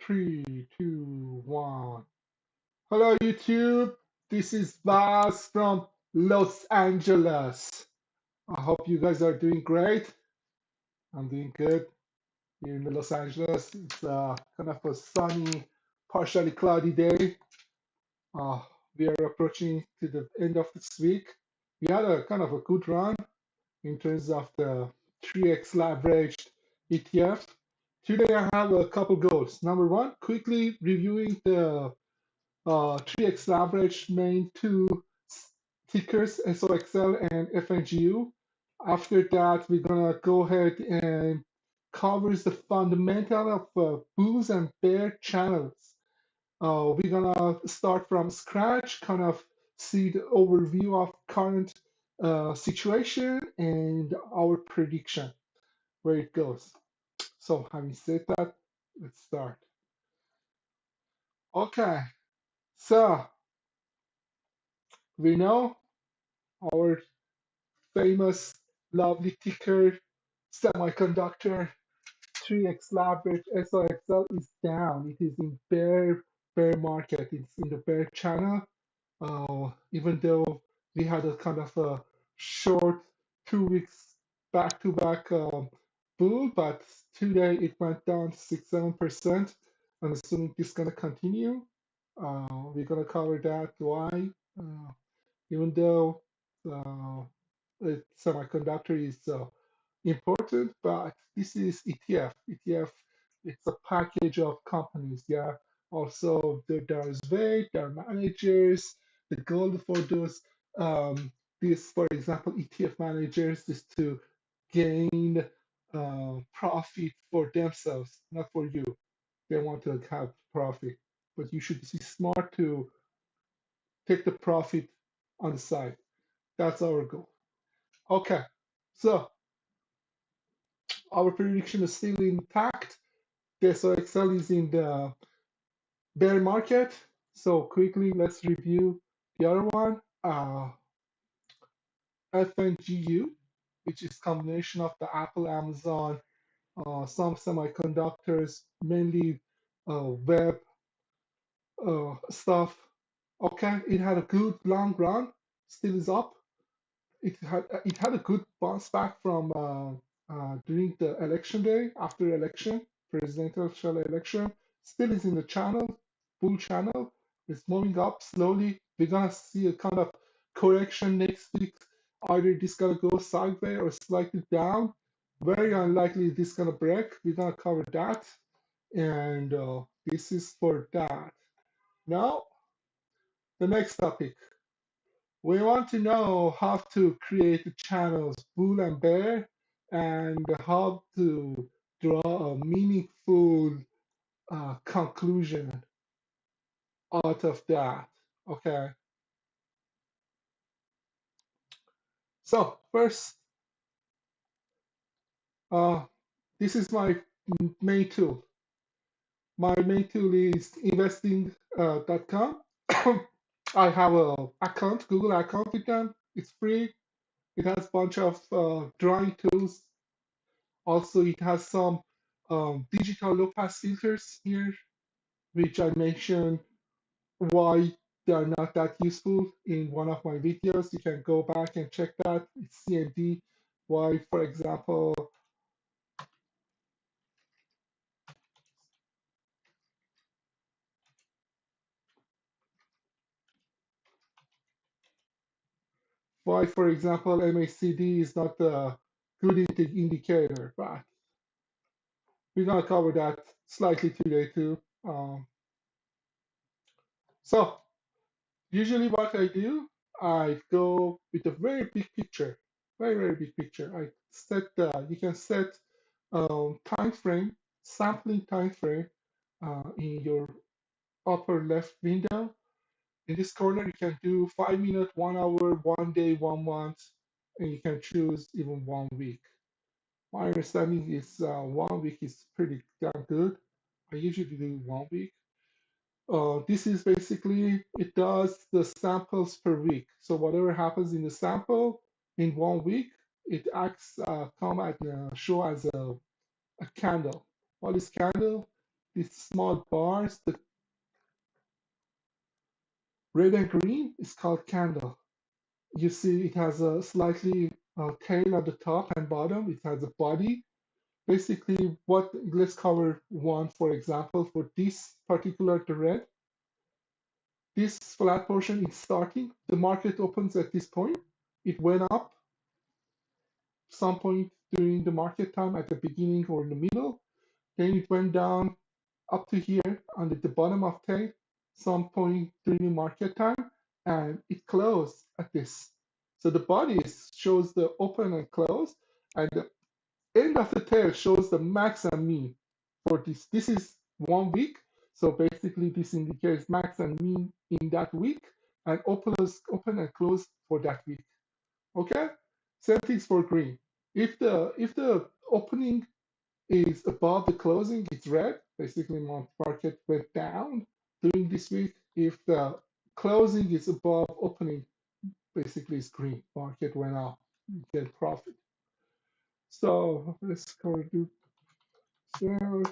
Three, two, one. Hello, YouTube. This is Vaz from Los Angeles. I hope you guys are doing great. I'm doing good here in Los Angeles. It's kind of a sunny, partially cloudy day. Uh, we are approaching to the end of this week. We had a kind of a good run in terms of the 3x leveraged ETF. Today I have a couple goals. Number one, quickly reviewing the 3x leverage main two tickers, SOXL and FNGU. After that, we're gonna go ahead and cover the fundamental of bulls and bear channels. We're gonna start from scratch, kind of see the overview of current situation and our prediction, where it goes. So having said that, let's start. Okay, so we know our famous lovely ticker semiconductor 3x leverage SOXL is down. It is in bear market. It's in the bear channel. Even though we had a kind of a short 2 weeks back-to-back bull, but today it went down 6-7%. I'm assuming this is gonna continue. We're gonna cover that why. Even though uh, semiconductor is important, but this is ETF. ETF, it's a package of companies. Yeah. Also, there's weight, there are managers. The goal for those, this, for example, ETF managers is to gain profit for themselves, not for you. They want to have profit, but you should be smart to take the profit on the side. That's our goal. Okay, so our prediction is still intact. The SOXL is in the bear market. So quickly, let's review the other one. FNGU, which is combination of the Apple, Amazon, some semiconductors, mainly web stuff. Okay, it had a good long run, still is up. It had a good bounce back from during the election day, after election, presidential election. Still is in the channel, bull channel. It's moving up slowly. We're gonna see a kind of correction next week. Either this gonna go sideways or slightly down. Very unlikely this gonna break. We're gonna cover that, and this is for that. Now, the next topic. We want to know how to create the channels bull and bear and how to draw a meaningful conclusion out of that. Okay, so first, uh, this is my main tool. My main tool is investing.com. I have a account, Google account with them. It's free. It has a bunch of drawing tools. Also, it has some digital low pass filters here, which I mentioned why they are not that useful in one of my videos. You can go back and check that. It's CND. Why, for example, MACD is not a good indicator, but we're gonna cover that slightly today too. So usually what I do, I go with a very big picture, very big picture. I set you can set time frame, sampling time frame in your upper left window. In this corner, you can do 5 minutes, 1 hour, 1 day, 1 month, and you can choose even 1 week. My understanding is 1 week is pretty damn good. I usually do 1 week. This is basically, it does the samples per week. So whatever happens in the sample in 1 week, it acts, come and show as a candle. What is candle? these small bars, the red and green is called candle. You see it has a slightly tail at the top and bottom. It has a body. Basically, let's cover one, for example, for this particular the red. This flat portion is starting. The market opens at this point. It went up some point during the market time at the beginning or in the middle. Then it went down up to here under the bottom of tape, some point during the market time, and it closed at this. So the body shows the open and close, and the end of the tail shows the max and mean for this. This is 1 week. So basically this indicates max and mean in that week and open and close for that week. Okay? Same things for green. If the opening is above the closing, it's red. Basically market went down during this week. If the closing is above opening, basically it's green. Market went up. You get profit. So let's go do so.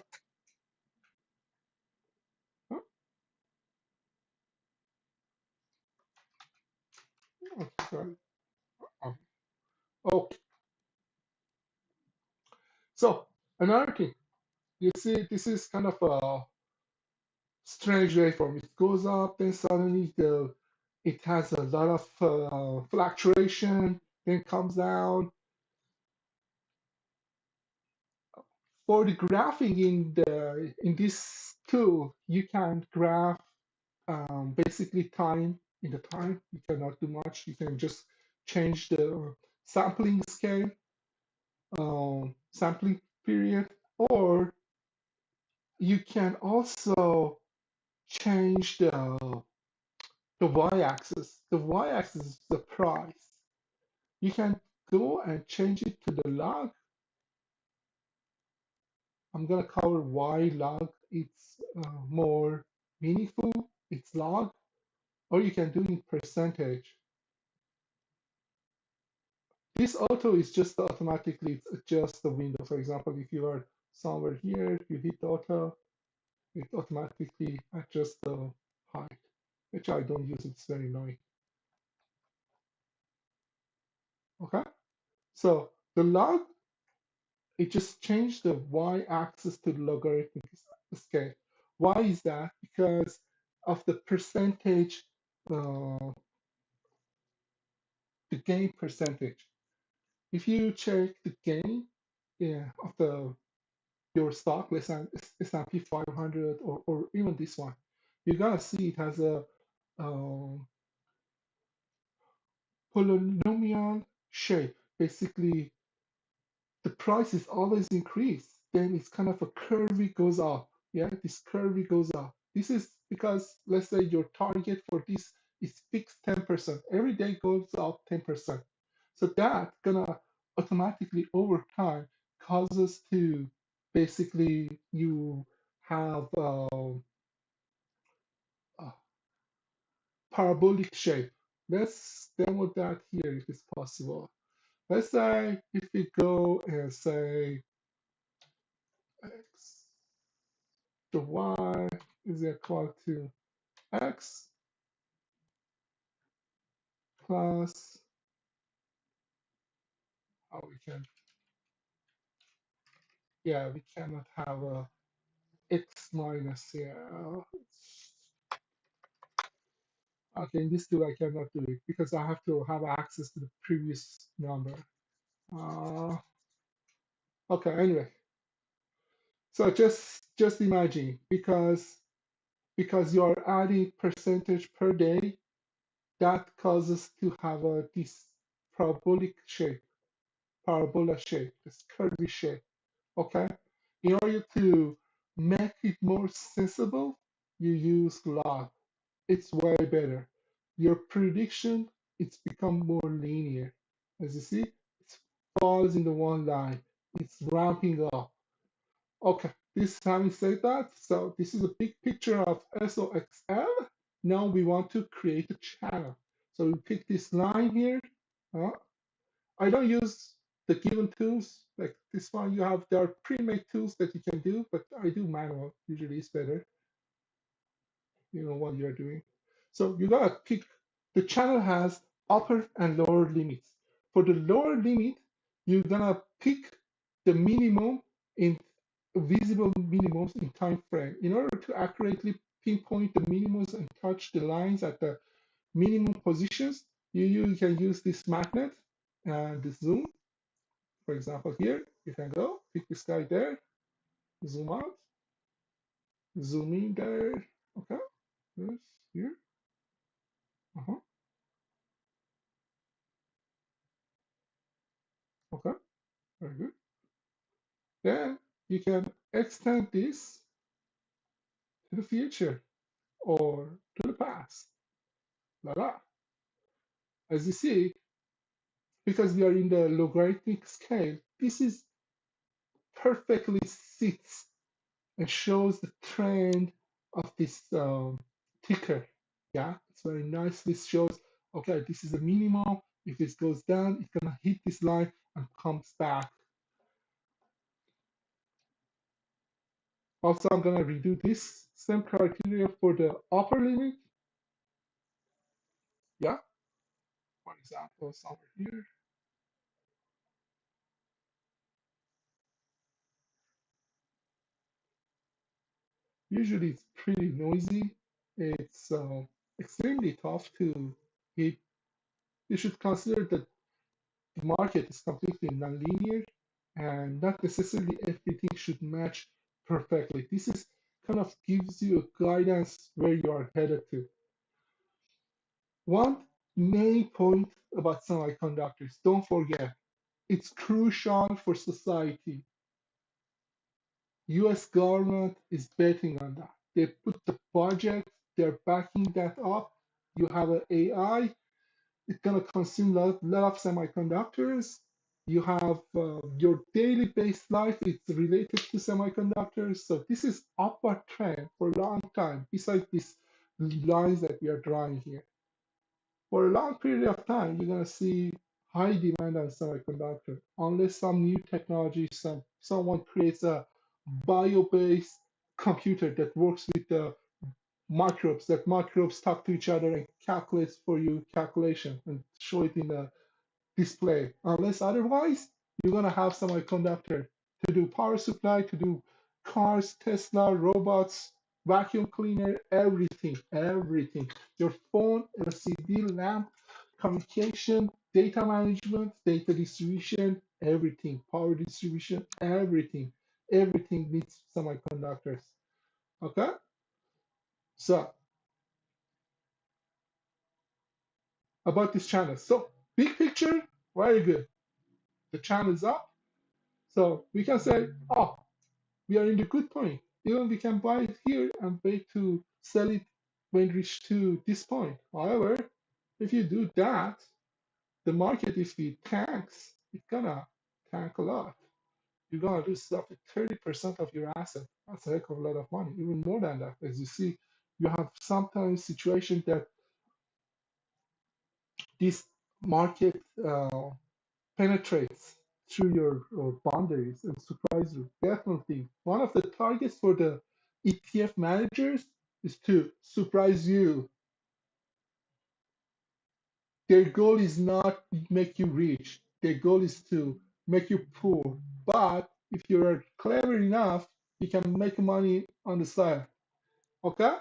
Okay. Okay. So another thing, you see, this is kind of a strange waveform. It goes up, then suddenly it has a lot of fluctuation, then comes down. For the graphing in this tool, you can graph basically time in the time. You cannot do much. You can just change the sampling scale, sampling period, or you can also change the y-axis. The y-axis is the price. You can go and change it to the log. I'm gonna cover why log. It's more meaningful. It's log, or you can do it in percentage. This auto is just automatically it adjusts the window. For example, if you are somewhere here, you hit auto, it automatically adjusts the height, which I don't use. It's very annoying. Okay, so the log, it just changed the y-axis to the logarithmic scale. Why is that? Because of the percentage, the gain percentage. If you check the gain, yeah, of your stock, let's say S&P 500 or even this one, you're gonna see it has a polynomial shape. Basically, the price is always increased. Then it's kind of a curvy goes up. Yeah, this curvy goes up. This is because let's say your target for this is fixed 10%. Every day goes up 10%. So that gonna automatically over time causes to basically you have a parabolic shape. Let's demo that here if it's possible. Let's say if we go and say x, the y is equal to x plus, how we can, yeah, we cannot have a x minus here. Okay, in this tool I cannot do it because I have to have access to the previous number. Uh, okay, anyway, so just imagine because you are adding percentage per day, that causes to have this parabolic shape, parabola shape, this curvy shape. Okay, in order to make it more sensible, you use log. It's way better. Your prediction, it's become more linear. As you see, it falls in the one line. It's ramping up. Okay, this having said that, so this is a big picture of SOXL. Now we want to create a channel. So we pick this line here. Uh, I don't use the given tools, like this one, there are pre-made tools that you can do, but I do manual. Usually it's better, you know what you're doing. So you gotta pick, the channel has upper and lower limits. For the lower limit, you're gonna pick the minimum in visible minimums in time frame. In order to accurately pinpoint the minimums and touch the lines at the minimum positions, you can use this magnet and the zoom. For example, here you can go pick this guy there, zoom out, zoom in there. Okay, this here. Uh-huh. Okay, very good. Then you can extend this to the future or to the past. Voila. As you see, because we are in the logarithmic scale, this is perfectly sits and shows the trend of this ticker. Yeah, it's very nice. This shows, okay, this is the minimum. If it goes down, it's gonna hit this line and comes back. Also, I'm gonna redo this same criteria for the upper limit. Yeah, for example, somewhere here. Usually it's pretty noisy. It's extremely tough to hit. You should consider that the market is completely nonlinear and not necessarily everything should match perfectly. This is kind of gives you a guidance where you are headed to. One main point about semiconductors, don't forget, it's crucial for society. US government is betting on that. They put the budget, they're backing that up. You have an AI, it's gonna consume lot of semiconductors. You have your daily based life, it's related to semiconductors. So this is upward trend for a long time, besides these lines that we are drawing here. For a long period of time, you're gonna see high demand on semiconductor, unless some new technology, someone creates a bio-based computer that works with the microbes, that microbes talk to each other and calculates for you calculation and show it in the display. Unless otherwise, you're gonna have semiconductor to do power supply, to do cars, Tesla, robots, vacuum cleaner, everything, everything. Your phone, LCD lamp, communication, data management, data distribution, everything, power distribution, everything. Everything needs semiconductors. Okay? So about this channel. So big picture, very good. The channel is up. So we can say, oh, we are in the good point. Even we can buy it here and wait to sell it when reach to this point. However, if you do that, the market, if it tanks, it's gonna tank a lot. You're gonna lose up to 30% of your asset. That's a heck of a lot of money, even more than that. As you see, you have sometimes situation that this market penetrates through your boundaries and surprise you. Definitely. One of the targets for the ETF managers is to surprise you. Their goal is not make you rich. Their goal is to make you poor. But if you're clever enough, you can make money on the side. Okay?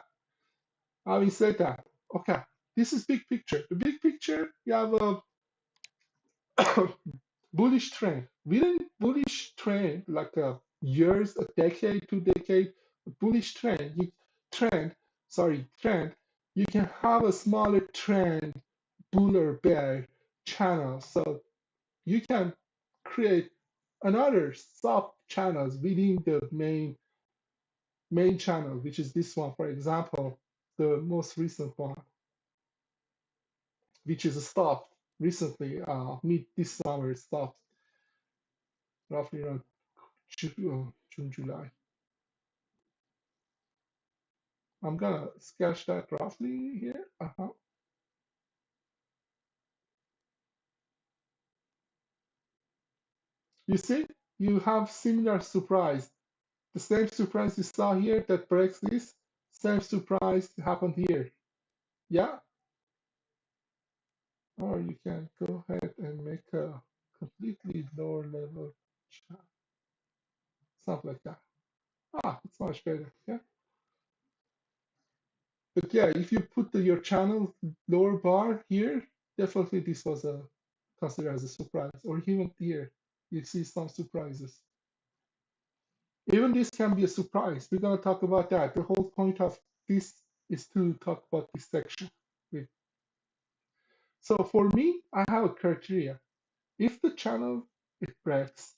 Having said that, okay, this is big picture. The big picture, you have a bullish trend. Within bullish trend, like years, a decade, 2 decade, a bullish trend, trend, you can have a smaller trend, bull or bear channel. So you can create another sub channels within the main channel, which is this one, for example, the most recent one, which is stopped recently, mid this summer stopped roughly around June, July. I'm gonna sketch that roughly here. You see, you have similar surprise. The same surprise you saw here that breaks this, same surprise happened here. Yeah? Or you can go ahead and make a completely lower level channel, something like that. Ah, it's much better. Yeah. But yeah, if you put your channel lower bar here, definitely this was a considered as a surprise. Or even here, you see some surprises. Even this can be a surprise. We're going to talk about that. The whole point of this is to talk about this section. So for me, I have a criteria. If the channel it breaks,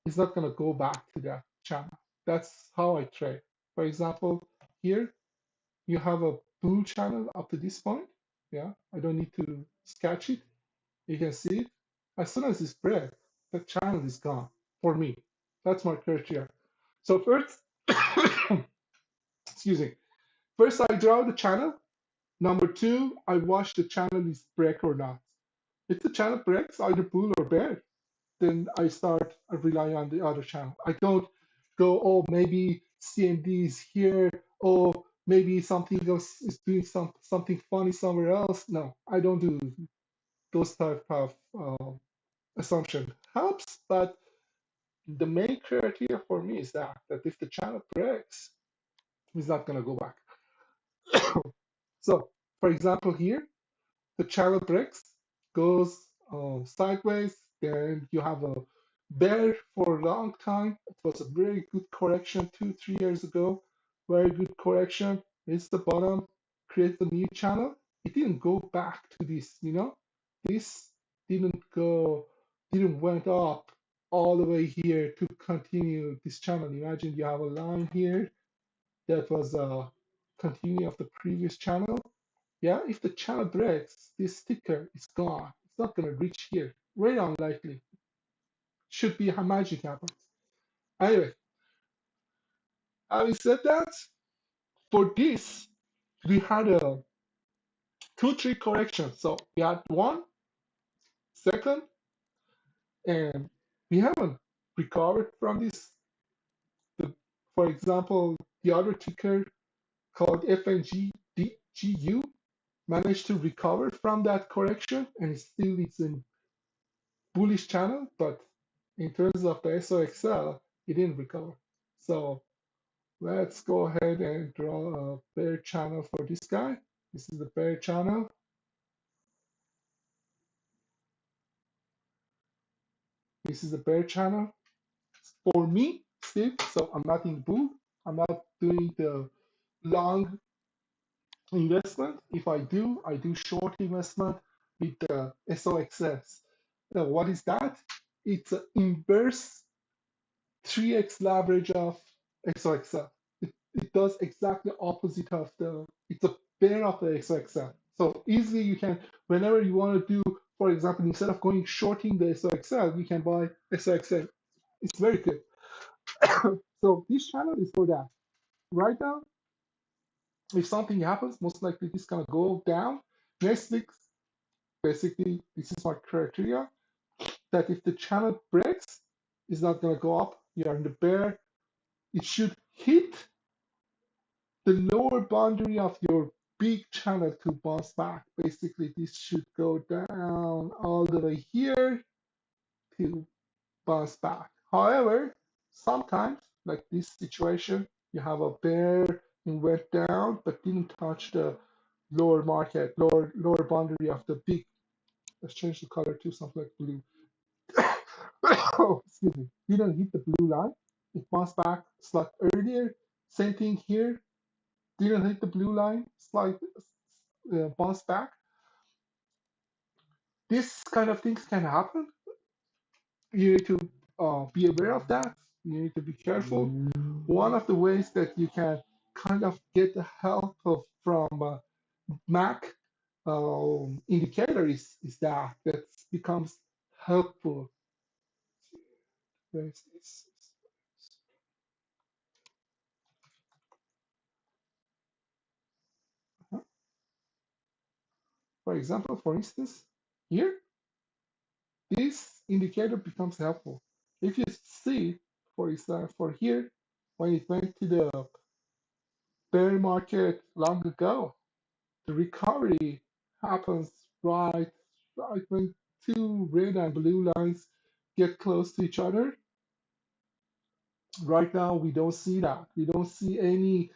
it's not going to go back to that channel. That's how I trade. For example, here you have a blue channel up to this point. Yeah, I don't need to sketch it. You can see it. As soon as it's break, the channel is gone for me. That's my criteria. So first, excuse me. First, I draw the channel. Number two, I watch the channel is break or not. If the channel breaks, either bull or bear, then I start relying on the other channel. I don't go, oh, maybe CMD is here, or maybe something else is doing something funny somewhere else. No, I don't do those type of assumption. Helps, but the main criteria for me is that if the channel breaks, it's not gonna go back. So, for example, here the channel breaks, goes sideways, then you have a bear for a long time. It was a very good correction 2, 3 years ago. Very good correction. It's the bottom, create a new channel. It didn't go back to this, This didn't went up all the way here to continue this channel. Imagine you have a line here that was a continue of the previous channel. Yeah, if the channel breaks, this sticker is gone. It's not going to reach here. Very unlikely. Should be a magic happens. Anyway, having said that, for this, we had a 2, 3 corrections. So we had one, second, and we haven't recovered from this. For example, the other ticker called FNGU managed to recover from that correction, and it still is in bullish channel, but in terms of the SOXL, it didn't recover. So let's go ahead and draw a bear channel for this guy. This is the bear channel. This is the bear channel for me still. So I'm not in bull. I'm not doing the long investment. If I do short investment with the SOXS. What is that? It's an inverse 3x leverage of XOXL. It does exactly opposite of it's a pair of the XOXL. So easily you can, whenever you want to do, for example, instead of going shorting the SOXL, you can buy SOXL. It's very good. So this channel is for that. Right now, if something happens, most likely it's gonna go down. Next week, basically, this is my criteria that if the channel breaks, it's not gonna go up. You are in the bear. It should hit the lower boundary of your big channel to bounce back. Basically, this should go down all the way here to bounce back. However, sometimes, like this situation, you have a bear and went down but didn't touch the lower boundary of the big. Let's change the color to something like blue. Oh, excuse me. Didn't hit the blue line. It bounced back slightly earlier. Same thing here. Didn't hit the blue line, slight bounce back. This kind of things can happen. You need to be aware of that. You need to be careful. One of the ways that you can kind of get the help from Mac indicator is that becomes helpful. Where is this? For example, for instance, here, this indicator becomes helpful. If you see, for example, for here, when it went to the bear market long ago, the recovery happens right when two red and blue lines get close to each other. Right now, we don't see that. We don't see any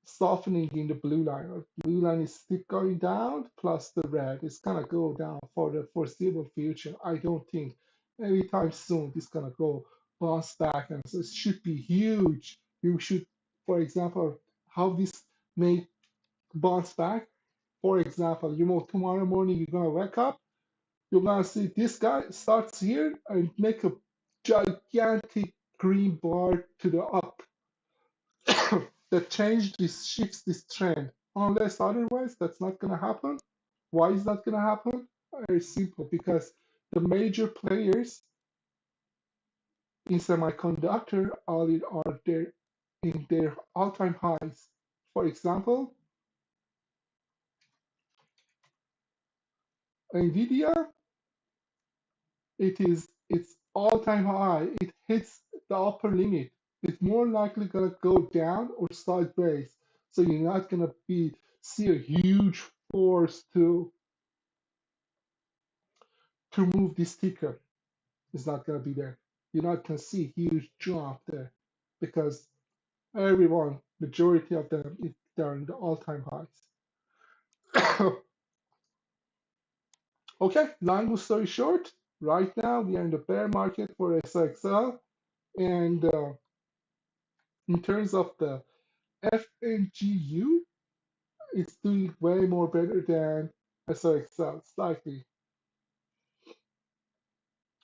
softening in the blue line. The blue line is still going down, plus the red is gonna go down for the foreseeable future. I don't think anytime soon it's gonna go bounce back, and so it should be huge. You should, for example, how this may bounce back. For example, tomorrow morning you're gonna wake up, you're gonna see this guy starts here and make a gigantic green bar to the up that shifts this trend. Unless otherwise, that's not going to happen. Why is that going to happen? Very simple, because the major players in semiconductor are there in their all-time highs. For example, NVIDIA, its all-time high. It hits the upper limit. It's more likely going to go down or sideways. So you're not going to see a huge force to move this ticker. It's not going to be there. You're not going to see a huge jump there because majority of them, they're in the all-time highs. Okay, long story short, right now we are in the bear market for SOXL, and in terms of the FNGU, it's doing way more better than SOXL, slightly.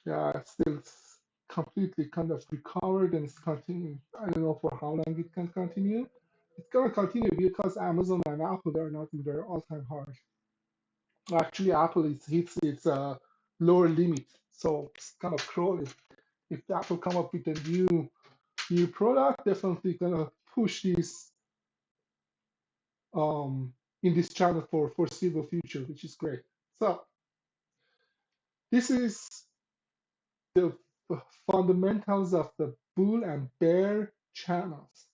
Yeah, it's still completely kind of recovered and it's continuing. I don't know for how long it can continue. It's gonna continue because Amazon and Apple are not in their all-time high. Actually, Apple hits its lower limit, so it's kind of crawling. If Apple come up with a new product, definitely gonna push this in this channel for foreseeable future, which is great. So this is the fundamentals of the bull and bear channels.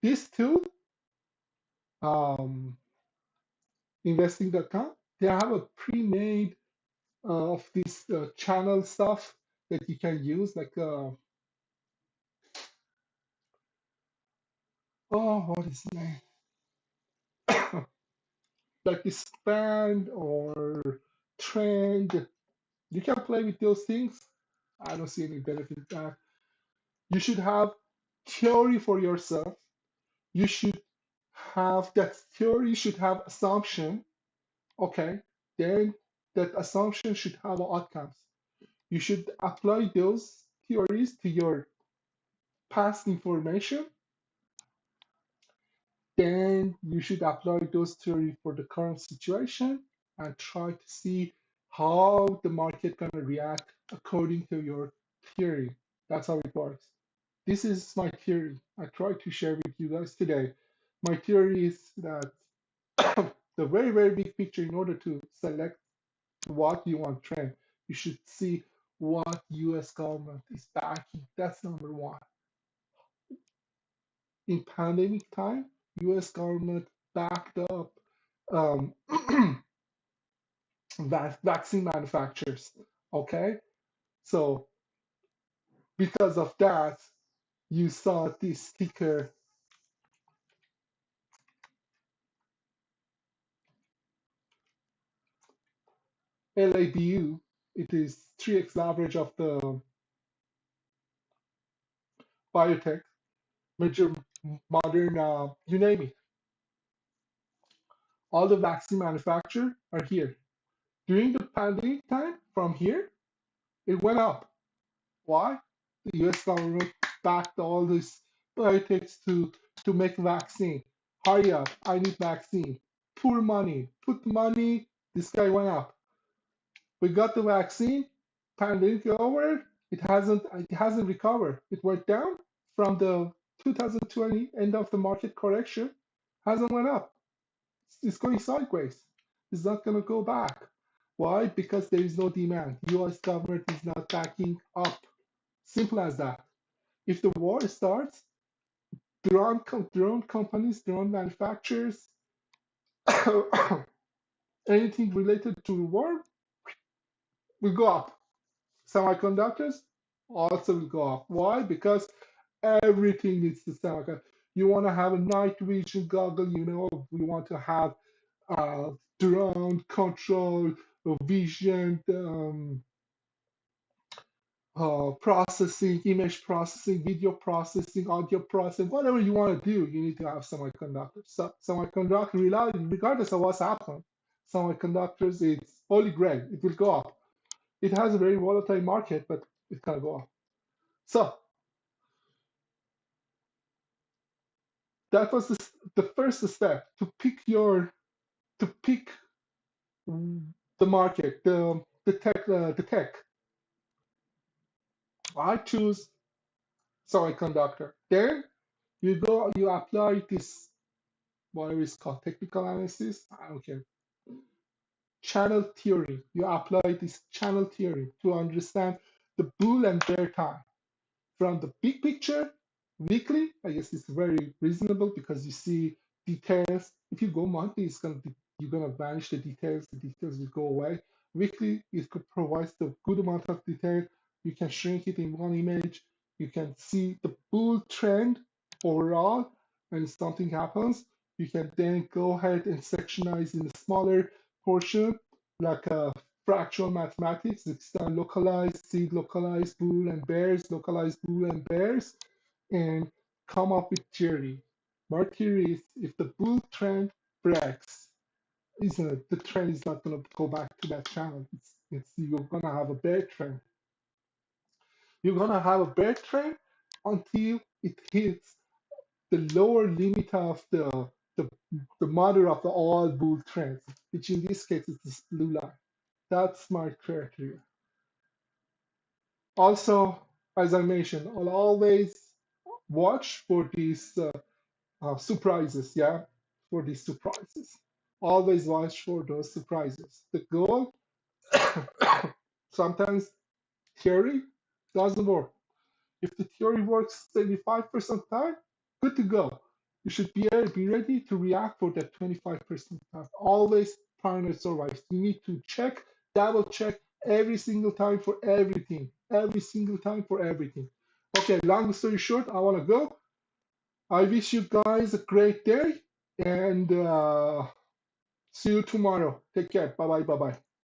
These two, um, investing.com, they have a pre-made of this channel stuff that you can use, like what is the name? Like this band or trend. You can play with those things. I don't see any benefit in that. You should have theory for yourself. You should have that theory should have assumption. Okay, then that assumption should have outcomes. You should apply those theories to your past information. Then you should apply those theories for the current situation and try to see how the market gonna react according to your theory. That's how it works. This is my theory. I try to share with you guys today. My theory is that the very, very big picture, in order to select what you want trend, you should see what US government is backing. That's number one. In pandemic time, US government backed up um, vaccine manufacturers. Okay, so because of that, you saw this sticker LABU. It is 3x average of the biotech, major modern, you name it. All the vaccine manufacturers are here. During the pandemic time, from here, it went up. Why? The US government backed all these biotechs to make vaccine. Hurry up, I need vaccine. Pour money, put money, this guy went up. We got the vaccine, pandemic over, it hasn't recovered. It went down from the 2020 end of the market correction, hasn't went up. It's going sideways. It's not gonna go back. Why? Because there is no demand. US government is not backing up. Simple as that. If the war starts, drone companies, drone manufacturers, anything related to the war will go up. Semiconductors also will go up. Why? Because everything needs the semiconductor. You want to have a night vision goggle, you want to have drone control, vision, processing, image processing, video processing, audio processing, whatever you want to do, you need to have semiconductors. So semiconductor, regardless of what's happening, semiconductors, it's holy grail. It will go up. It has a very volatile market, but it can go up. So that was the first step to pick the market, the tech. I choose semiconductor. Then you apply this whatever it's called, technical analysis. I don't care. Channel theory. You apply this channel theory to understand the bull and bear time from the big picture. Weekly, I guess it's very reasonable because you see details. If you go monthly, you're gonna vanish the details. The details will go away. Weekly, it could provide the good amount of detail. You can shrink it in one image. You can see the bull trend overall, and if something happens, you can then go ahead and sectionize in a smaller portion, like a fractional mathematics. It's localized, seed localized, bull and bears, localized bull and bears, and come up with theory. My theory is if the bull trend breaks, isn't it? The trend is not going to go back to that channel. You're going to have a bear trend. You're going to have a bear trend until it hits the lower limit of the, the mother of the all bull trends, which in this case is this blue line. That's my criteria. Also, as I mentioned, I'll always watch for these surprises, yeah, for these surprises. Always watch for those surprises. The goal, sometimes theory doesn't work. If the theory works 75% time, good to go. You should be ready to react for that 25% time. Always paranoid survives. You need to check, double check every single time for everything. Every single time for everything. Okay, long story short, I want to go. I wish you guys a great day and see you tomorrow. Take care. Bye bye. Bye bye.